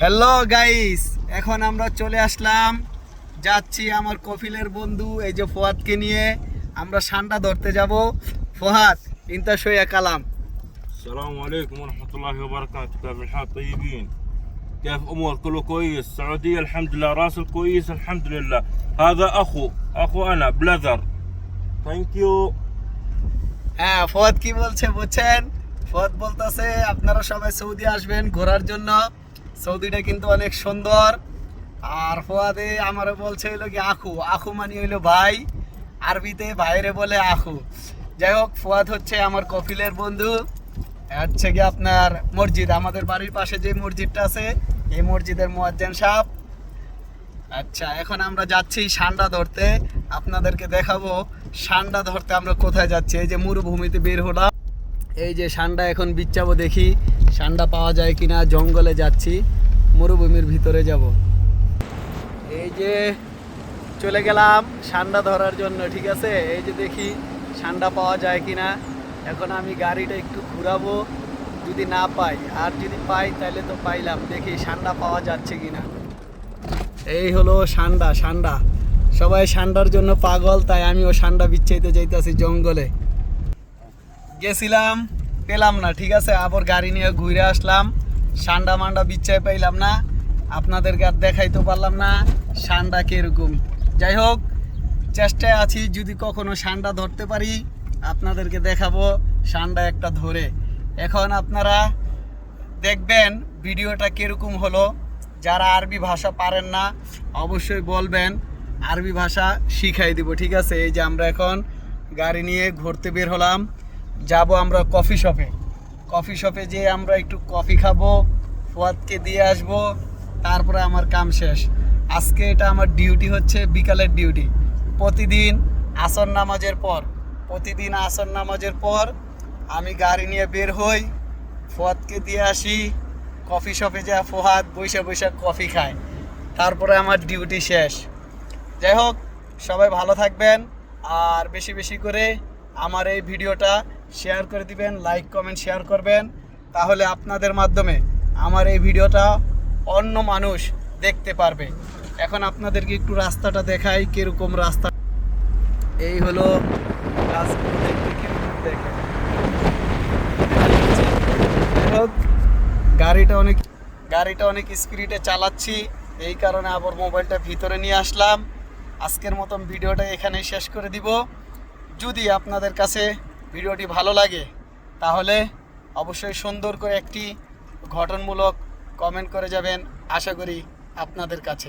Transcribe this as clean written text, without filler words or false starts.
Hello guys, এখন আমরা চলে আসলাম, যাচ্ছি আমার কফিলের বন্ধু এই যে ফোয়াদকে নিয়ে আমরা সান্ডা ধরতে যাব। ফোয়াদ ইনতা শোয়া কালাম। السلام عليكم ورحمة الله وبركاته. كيف الحال؟ طيبين؟ كيف أمور؟ كله كويس؟ السعودية الحمد لله، راسل كويس الحمد لله. هذا أخو أنا بلذر. ثانك يو. হ্যাঁ, ফোয়াদ কি বলছে বুঝছেন? ফোয়াদ বলতেছে আপনারা সবাই সৌদি আসবেন ঘোরার জন্য, সৌদিটা কিন্তু অনেক সুন্দর। আর ফোয়াদে আমারও বলছে হইলো কি আখু মানে হইলো ভাই, আরবিতে ভাইরে বলে আখু। যাই হোক, ফোয়াদ হচ্ছে আমার কফিলের বন্ধু। হচ্ছে কি আপনার মসজিদ, আমাদের বাড়ির পাশে যে মসজিদটা আছে এই মসজিদের মুয়াজ্জিন সাহেব। আচ্ছা, এখন আমরা যাচ্ছি সান্ডা ধরতে, আপনাদেরকে দেখাবো সান্ডা ধরতে আমরা কোথায় যাচ্ছি। এই যে মরুভূমিতে বের হলাম, এই যে সান্ডা এখন বিচ্ছাবো, দেখি সান্ডা পাওয়া যায় কিনা। জঙ্গলে যাচ্ছি, মরুভূমির ভিতরে যাব। এই যে চলে গেলাম সান্ডা ধরার জন্য, ঠিক আছে। এই যে দেখি সান্ডা পাওয়া যায় কিনা। এখন আমি গাড়িটা একটু ঘুরাবো, যদি না পাই, আর যদি পাই তাহলে তো পাইলাম। দেখি সান্ডা পাওয়া যাচ্ছে কিনা। এই হলো সান্ডা। সবাই সান্ডার জন্য পাগল, তাই আমিও সান্ডা বিচ্ছাইতে যাইতেছি জঙ্গলে। গেছিলাম, পেলাম না, ঠিক আছে। আবার গাড়ি নিয়ে ঘুরে আসলাম, সান্ডা মান্ডা বিচ্ছাই পাইলাম না, আপনাদেরকে আর দেখাইতে পারলাম না সান্ডা কিরকম। যাই হোক, চেষ্টায় আছি, যদি কখনো সান্ডা ধরতে পারি আপনাদেরকে দেখাবো সান্ডা একটা ধরে। এখন আপনারা দেখবেন ভিডিওটা কিরকম হলো। যারা আরবি ভাষা পারেন না অবশ্যই বলবেন, আরবি ভাষা শিখাই দিব, ঠিক আছে। এই যে আমরা এখন গাড়ি নিয়ে ঘুরতে বের হলাম, যাব আমরা কফি শপে যেয়ে আমরা একটু কফি খাবো, ফুয়াদকে দিয়ে আসবো, তারপরে আমার কাম শেষ। আজকে এটা আমার ডিউটি হচ্ছে বিকালের ডিউটি। প্রতিদিন আসর নামাজের পর আমি গাড়ি নিয়ে বের হই, ফুয়াদকে দিয়ে আসি কফি শপে, যা ফুয়াদ বৈশা কফি খায়, তারপরে আমার ডিউটি শেষ। যাই হোক, সবাই ভালো থাকবেন, আর বেশি বেশি করে আমার এই ভিডিওটা শেয়ার করে দিবেন, লাইক কমেন্ট শেয়ার করবেন, তাহলে আপনাদের মাধ্যমে আমার এই ভিডিওটা অন্য মানুষ দেখতে পারবে। এখন আপনাদেরকে একটু রাস্তাটা দেখাই, কিরকম রাস্তা। এই হলো গাছগুলো, দেখতে কিরকম দেখে। গাড়িটা অনেক স্পিডে চালাচ্ছি, এই কারণে আবার মোবাইলটা ভিতরে নিয়ে আসলাম। আজকের মতন ভিডিওটা এখানেই শেষ করে দিব। যদি আপনাদের কাছে ভিডিওটি ভালো লাগে তাহলে অবশ্যই সুন্দর করে একটি গঠনমূলক কমেন্ট করে যাবেন, আশা করি আপনাদের কাছে।